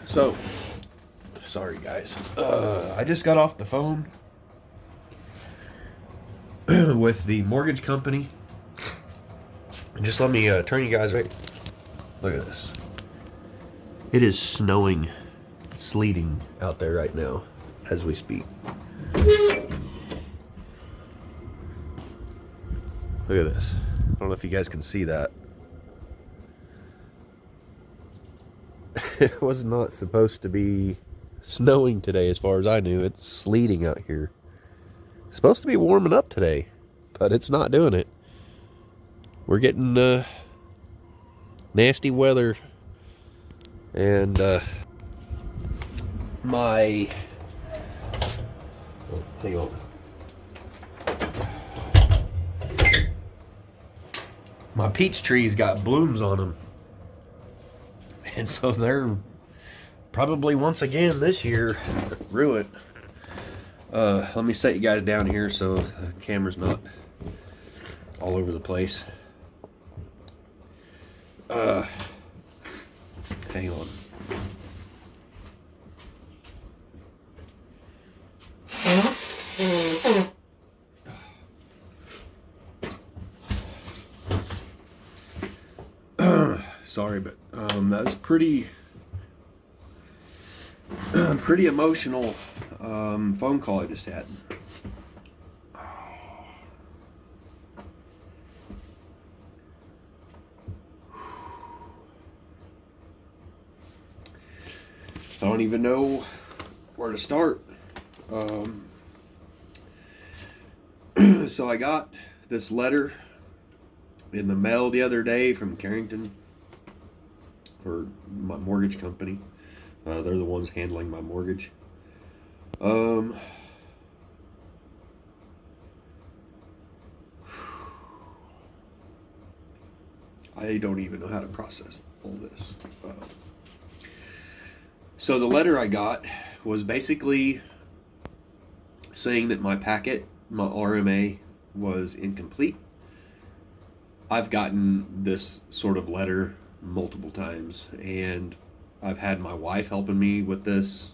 So, sorry guys. I just got off the phone with the mortgage company. Just let me turn you guys right. Look at this. It is snowing, sleeting out there right now as we speak. Look at this. I don't know if you guys can see that. It was not supposed to be snowing today as far as I knew. It's sleeting out here. It's supposed to be warming up today, but it's not doing it. We're getting nasty weather, and my hang on. My peach trees got blooms on them, and so they're probably once again this year ruined. Let me set you guys down here so the camera's not all over the place. Hang on. Sorry, but that's pretty emotional phone call I just had. I don't even know where to start. So I got this letter in the mail the other day from Carrington, or my mortgage company. They're the ones handling my mortgage. I don't even know how to process all this. So the letter I got was basically saying that my packet, my RMA, was incomplete. I've gotten this sort of letter multiple times, and I've had my wife helping me with this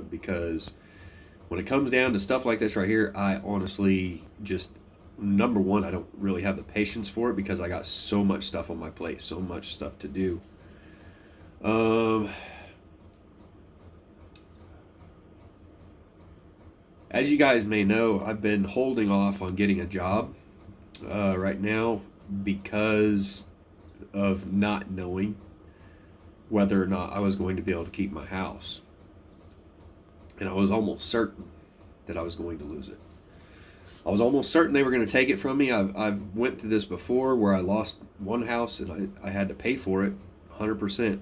because when it comes down to stuff like this right here, I honestly just, number one, I don't really have the patience for it because I got so much stuff on my plate, so much stuff to do. As you guys may know, I've been holding off on getting a job right now because of not knowing whether or not I was going to be able to keep my house. And I was almost certain that I was going to lose it. I was almost certain they were going to take it from me. I've went through this before where I lost one house and I had to pay for it 100%.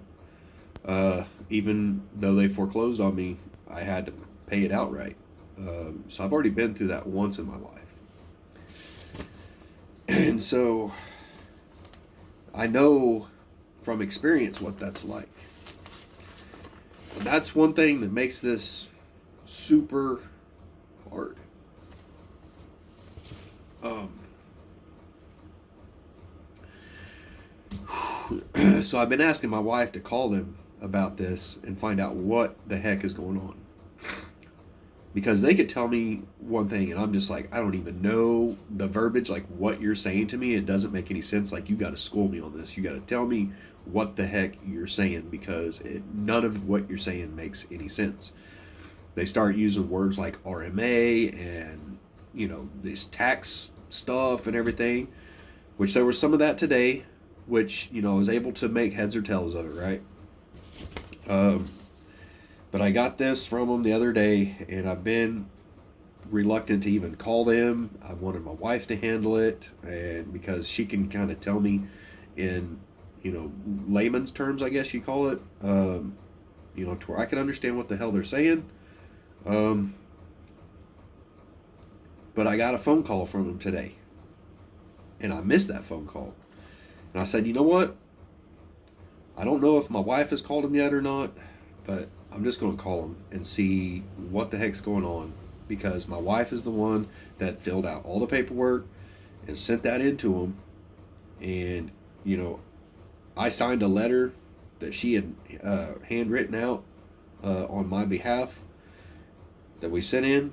Even though they foreclosed on me, I had to pay it outright. So I've already been through that once in my life. And so I know from experience what that's like. And that's one thing that makes this super hard. So I've been asking my wife to call them about this and find out what the heck is going on. Because they could tell me one thing and I'm just like, I don't even know the verbiage, like what you're saying to me. It doesn't make any sense. Like, you got to school me on this. You got to tell me what the heck you're saying, because none of what you're saying makes any sense. They start using words like RMA and, this tax stuff and everything, which there was some of that today, which, I was able to make heads or tails of it, right? But I got this from them the other day, and I've been reluctant to even call them. I wanted my wife to handle it, and because she can kind of tell me in, layman's terms, I guess you call it, to where I can understand what the hell they're saying. But I got a phone call from them today, and I missed that phone call. And I said, you know what? I don't know if my wife has called him yet or not, but I'm just going to call him and see what the heck's going on, because my wife is the one that filled out all the paperwork and sent that in to him. And, I signed a letter that she had handwritten out on my behalf that we sent in.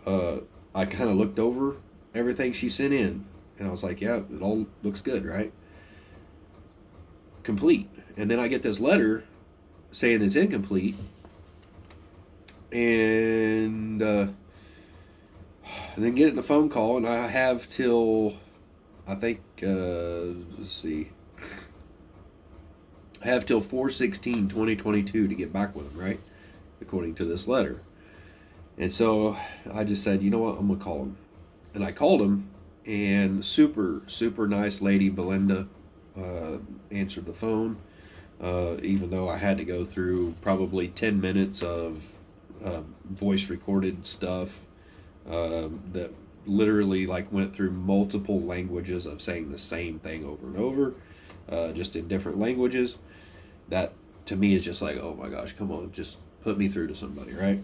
I kind of looked over everything she sent in, and I was like, yeah, it all looks good, right? Complete. And then I get this letter saying it's incomplete, and then get a phone call, and I have till, I think, let's see, I have till 4/16/2022 to get back with them, right? According to this letter. And so I just said, you know what, I'm going to call him. And I called him, and super, super nice lady, Belinda, answered the phone, even though I had to go through probably 10 minutes of voice recorded stuff that literally like went through multiple languages of saying the same thing over and over, just in different languages. That to me is just like, oh my gosh, come on, just put me through to somebody, right?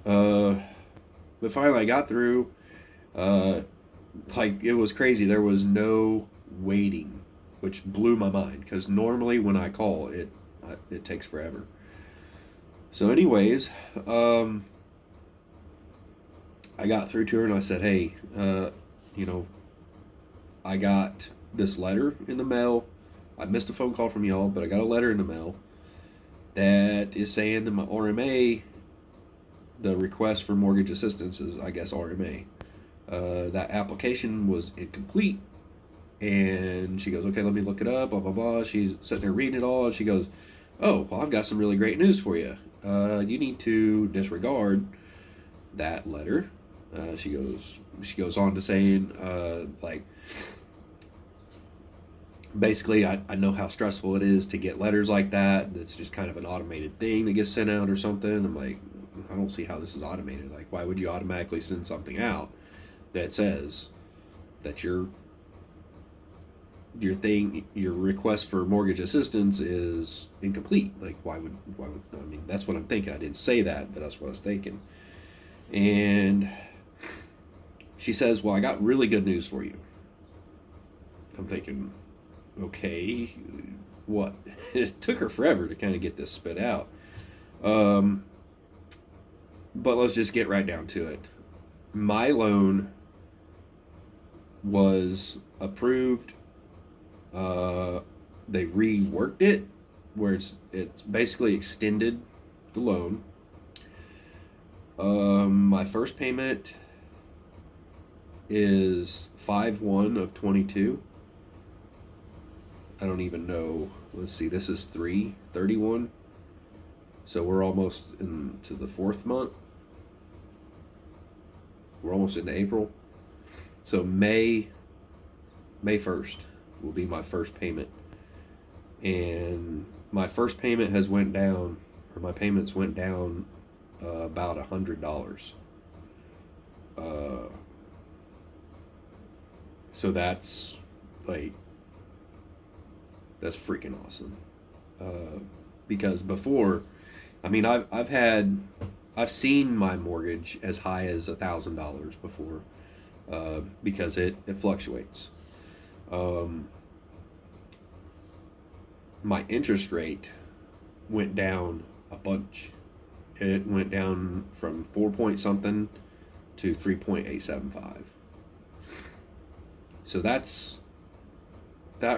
But finally I got through. Like, it was crazy. There was no waiting, which blew my mind, because normally when I call, it takes forever. So anyways, I got through to her, and I said, hey, you know, I got this letter in the mail. I missed a phone call from y'all, but I got a letter in the mail that is saying that my RMA, the request for mortgage assistance is, I guess, RMA. That application was incomplete. And she goes, okay, let me look it up, blah, blah, blah. She's sitting there reading it all, and she goes, oh, well, I've got some really great news for you. You need to disregard that letter. She goes on to saying, like, basically, I know how stressful it is to get letters like that. It's just kind of an automated thing that gets sent out or something. I'm like, I don't see how this is automated. Like, why would you automatically send something out that says that your request for mortgage assistance is incomplete? Like, why would I mean, that's what I'm thinking. I didn't say that, but that's what I was thinking. And she says, well, I got really good news for you. I'm thinking, okay, what? It took her forever to kind of get this spit out. But let's just get right down to it. My loan was approved. They reworked it where it's basically extended the loan. My first payment is 5/1/22. I don't even know. Let's see. This is 3/31. So we're almost into the fourth month. We're almost into April. So May 1st will be my first payment. And my first payment has went down, or my payments went down about $100. So that's freaking awesome. Because before, I mean, I've seen my mortgage as high as $1,000 before, because it fluctuates. My interest rate went down a bunch. It went down from 4 point something to 3.875. So that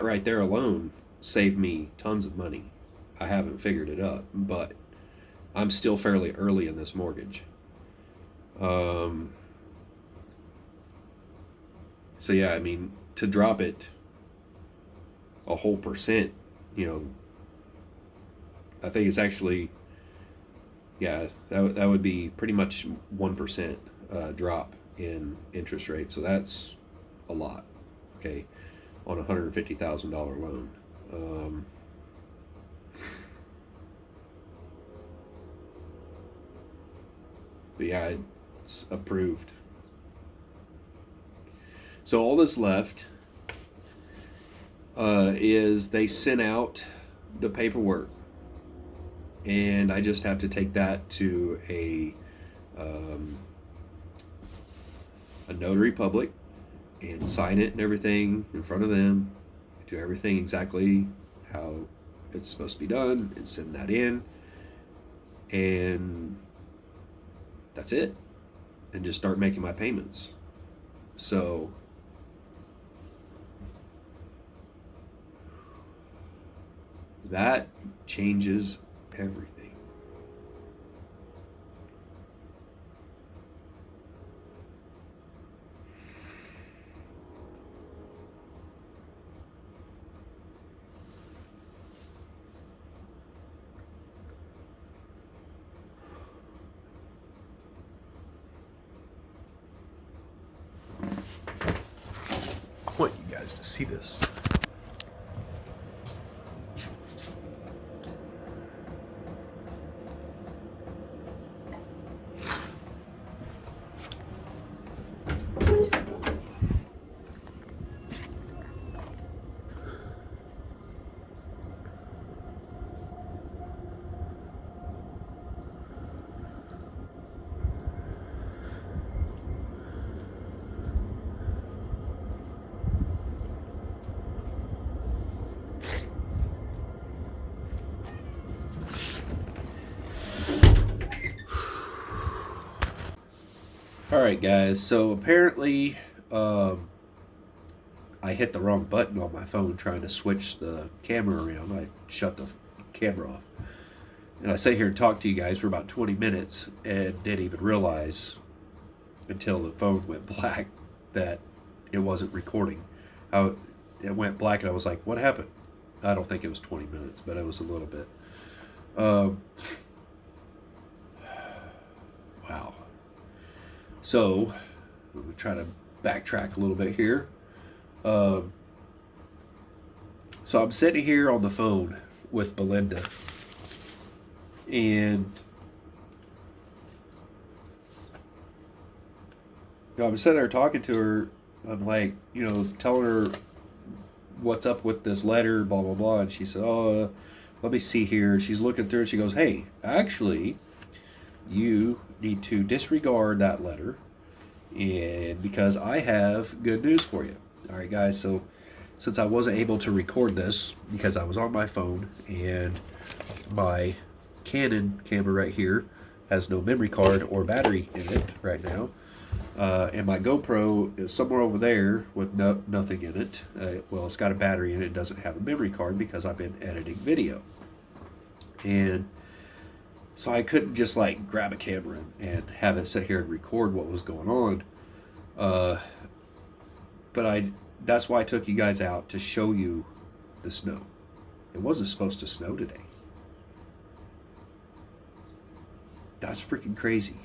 right there alone saved me tons of money. I haven't figured it up, but I'm still fairly early in this mortgage. So yeah, I mean, to drop it a whole percent, I think it's actually, yeah, that would be pretty much 1% drop in interest rate. So that's a lot, okay, on a $150,000 loan. But yeah, it's approved. So all that's left is they sent out the paperwork, and I just have to take that to a notary public and sign it and everything in front of them, do everything exactly how it's supposed to be done, and send that in, and that's it, and just start making my payments. So that changes everything. I want you guys to see this. All right, guys. So apparently, I hit the wrong button on my phone trying to switch the camera around. I shut the camera off, and I sat here and talked to you guys for about 20 minutes and didn't even realize until the phone went black that it wasn't recording. It went black, and I was like, "What happened?" I don't think it was 20 minutes, but it was a little bit. Wow. So, we'll try to backtrack a little bit here. So I'm sitting here on the phone with Belinda, and I'm sitting there talking to her. I'm like, telling her what's up with this letter, blah, blah, blah. And she said, "Oh, let me see here." She's looking through it. She goes, "Hey, actually, you need to disregard that letter, and because I have good news for you." All right, guys. So since I wasn't able to record this because I was on my phone, and my Canon camera right here has no memory card or battery in it right now, and my GoPro is somewhere over there with nothing in it. Well, it's got a battery in it. It doesn't have a memory card because I've been editing video. And so I couldn't just like grab a camera and have it sit here and record what was going on. But that's why I took you guys out to show you the snow. It wasn't supposed to snow today. That's freaking crazy.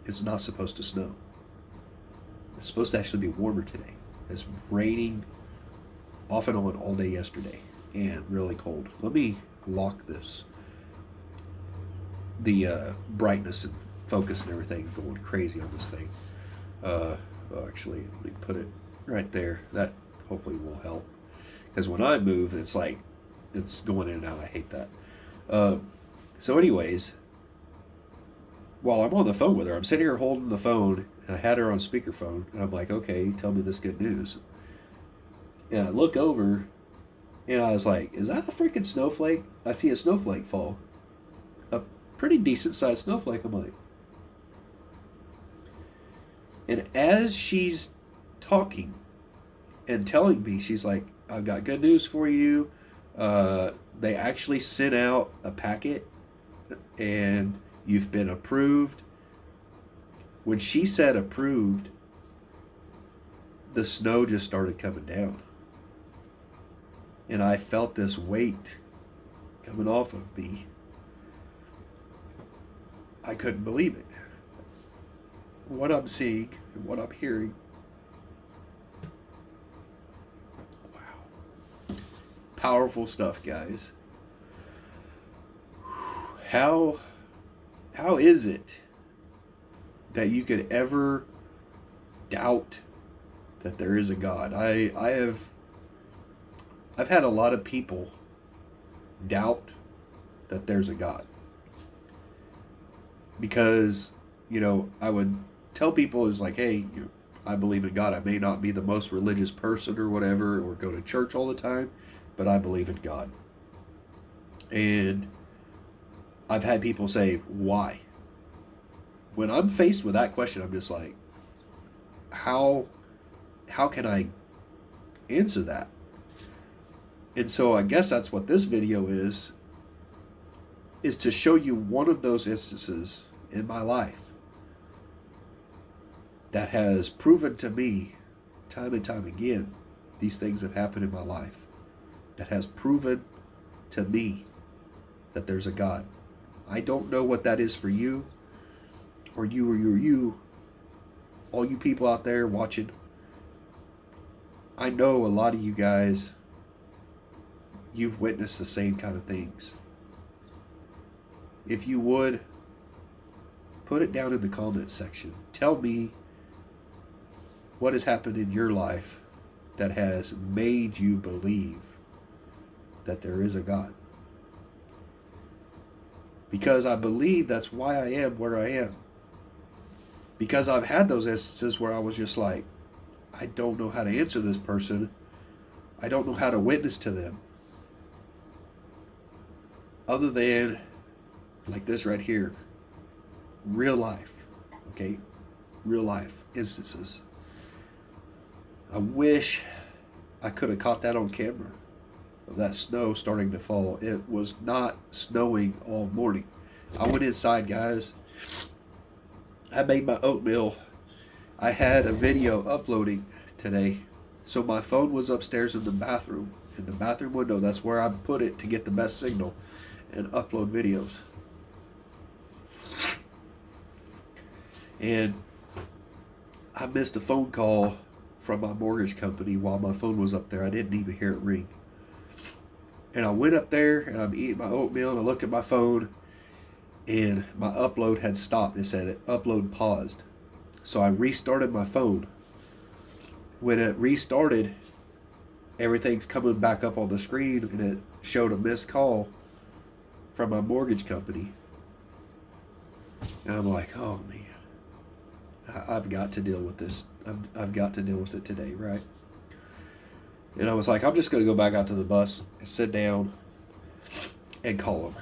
It's not supposed to snow. It's supposed to actually be warmer today. It's raining off and on all day yesterday and really cold. Let me lock this. The brightness and focus and everything going crazy on this thing. Actually, let me put it right there. That hopefully will help. Because when I move, it's like it's going in and out. I hate that. So anyways, while I'm on the phone with her, I'm sitting here holding the phone, and I had her on speakerphone, and I'm like, "Okay, tell me this good news." And I look over, and I was like, "Is that a freaking snowflake?" I see a snowflake fall. A pretty decent sized snowflake. I'm like, and as she's talking and telling me, she's like, "I've got good news for you. They actually sent out a packet, and you've been approved." When she said approved, the snow just started coming down. And I felt this weight coming off of me. I couldn't believe it. What I'm seeing and what I'm hearing. Wow. Powerful stuff, guys. How is it that you could ever doubt that there is a God? I've had a lot of people doubt that there's a God. Because, I would tell people, is like, "Hey, I believe in God. I may not be the most religious person or whatever, or go to church all the time, but I believe in God." And I've had people say, why? When I'm faced with that question, I'm just like, how can I answer that? And so I guess that's what this video is to show you one of those instances in my life that has proven to me time and time again, these things have happened in my life, that has proven to me that there's a God. I don't know what that is for you, or you, all you people out there watching. I know a lot of you guys, you've witnessed the same kind of things. If you would, put it down in the comments section. Tell me what has happened in your life that has made you believe that there is a God. Because I believe that's why I am where I am. Because I've had those instances where I was just like, I don't know how to answer this person. I don't know how to witness to them. Other than like this right here. Real life. Okay? Real life instances. I wish I could have caught that on camera. Of that snow starting to fall. It was not snowing all morning. I went inside, guys. I made my oatmeal. I had a video uploading today. So my phone was upstairs in the bathroom. In the bathroom window. That's where I put it to get the best signal and upload videos. And I missed a phone call from my mortgage company while my phone was up there. I didn't even hear it ring. And I went up there and I'm eating my oatmeal and I look at my phone and my upload had stopped. It said upload paused. So I restarted my phone. When it restarted, everything's coming back up on the screen and it showed a missed call from my mortgage company. And I'm like, oh man, I've got to deal with this. I've got to deal with it today, right? And I was like, I'm just going to go back out to the bus and sit down and call them.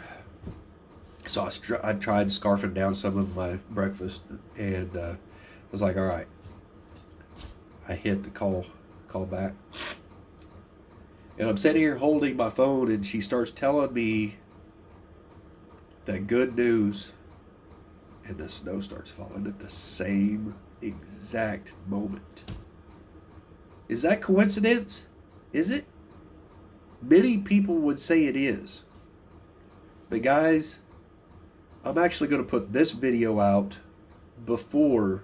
So I tried scarfing down some of my breakfast and was like, all right. I hit the call back. And I'm sitting here holding my phone and she starts telling me that good news, and the snow starts falling at the same exact moment. Is that coincidence? Is it? Many people would say it is. But guys, I'm actually going to put this video out before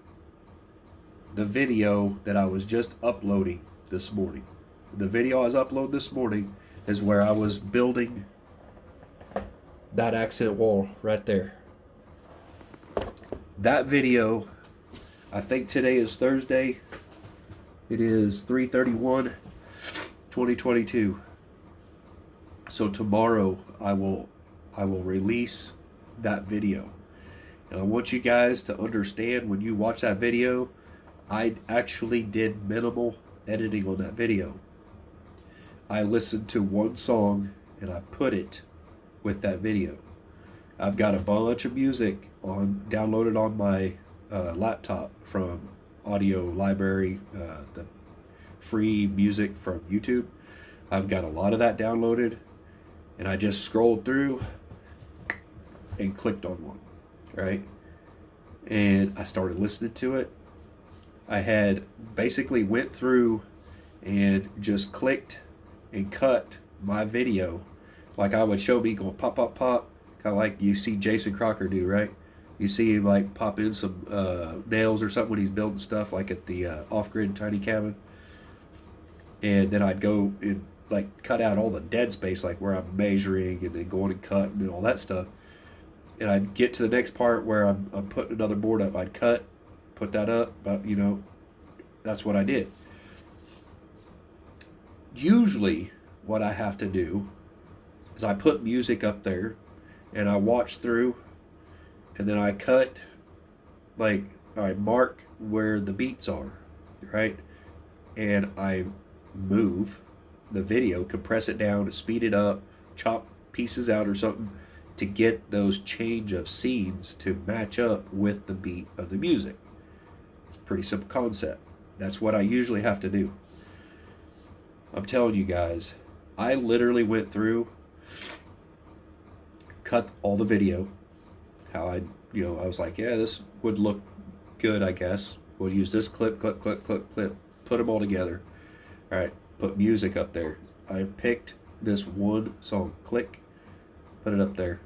the video that I was just uploading this morning. The video I was uploading this morning is where I was building that accent wall right there. That video, I think today is Thursday. It is 3/31, 2022. So tomorrow I will release that video. And I want you guys to understand, when you watch that video, I actually did minimal editing on that video. I listened to one song and I put it with that video. I've got a bunch of music downloaded on my laptop from Audio Library, the free music from YouTube. I've got a lot of that downloaded, and I just scrolled through and clicked on one, right? And I started listening to it. I had basically went through and just clicked and cut my video like I would show me going pop, pop, pop, kind of like you see Jason Crocker do, right? You see him like pop in some nails or something when he's building stuff like at the off-grid tiny cabin. And then I'd go and like cut out all the dead space, like where I'm measuring and then going and cutting and all that stuff. And I'd get to the next part where I'm putting another board up. I'd cut, put that up, but that's what I did. Usually what I have to do is I put music up there and I watch through and then I cut, like I mark where the beats are, right? And I move the video, compress it down, speed it up, chop pieces out or something to get those change of scenes to match up with the beat of the music. It's a pretty simple concept. That's what I usually have to do. I'm telling you guys, I literally went through, cut all the video, how I was like, yeah, this would look good, I guess. We'll use this clip, put them all together. All right, put music up there. I picked this one song, click, put it up there,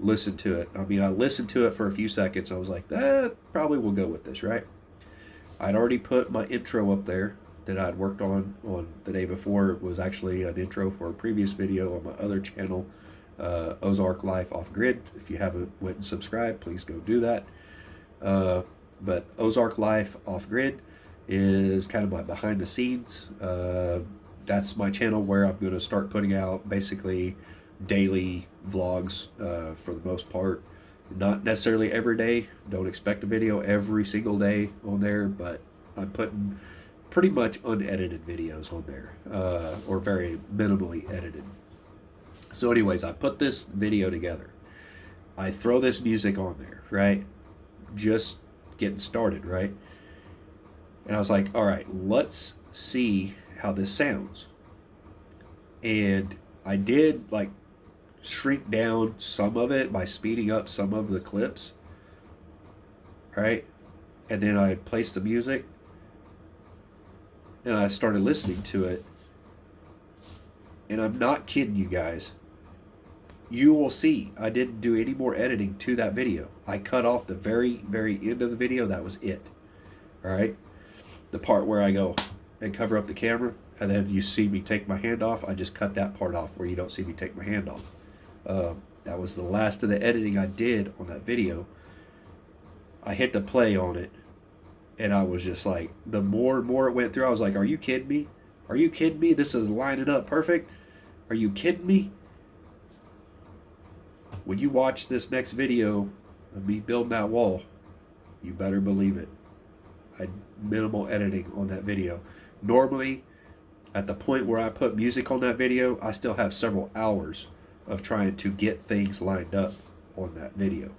listen to it. I mean, I listened to it for a few seconds. I was like, that probably will go with this, right? I'd already put my intro up there that I'd worked on the day before. It was actually an intro for a previous video on my other channel, Ozark Life Off Grid. If you haven't went and subscribed, please go do that. But Ozark Life Off Grid is kind of my behind the scenes. That's my channel where I'm going to start putting out basically daily vlogs for the most part. Not necessarily every day. Don't expect a video every single day on there, but I'm putting pretty much unedited videos on there, or very minimally edited. So anyways, I put this video together. I throw this music on there, right? Just getting started, right? And I was like, all right, let's see how this sounds. And I did like shrink down some of it by speeding up some of the clips, right? And then I placed the music and I started listening to it. And I'm not kidding you guys. You will see I didn't do any more editing to that video. I cut off the very, very end of the video. That was it. All right. The part where I go and cover up the camera and then you see me take my hand off, I just cut that part off where you don't see me take my hand off. That was the last of the editing I did on that video. I hit the play on it and I was just like, the more and more it went through, I was like, are you kidding me? Are you kidding me? This is lining up perfect. Are you kidding me? When you watch this next video of me building that wall, you better believe it. I had minimal editing on that video. Normally, at the point where I put music on that video, I still have several hours of trying to get things lined up on that video.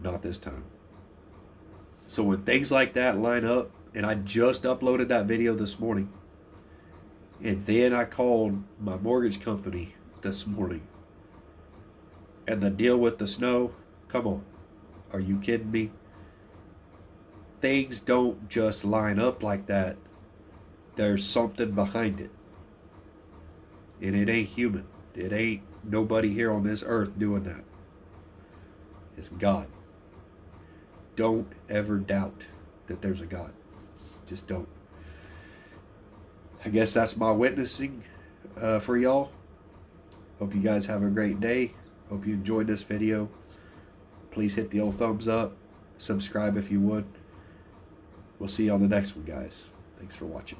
Not this time. So when things like that line up, and I just uploaded that video this morning, and then I called my mortgage company this morning, and the deal with the snow, come on, are you kidding me? Things don't just line up like that. There's something behind it. And it ain't human. It ain't nobody here on this earth doing that. It's God. Don't ever doubt that there's a God. Just don't. I guess that's my witnessing for y'all. Hope you guys have a great day. Hope you enjoyed this video. Please hit the old thumbs up. Subscribe if you would. We'll see you on the next one, guys. Thanks for watching.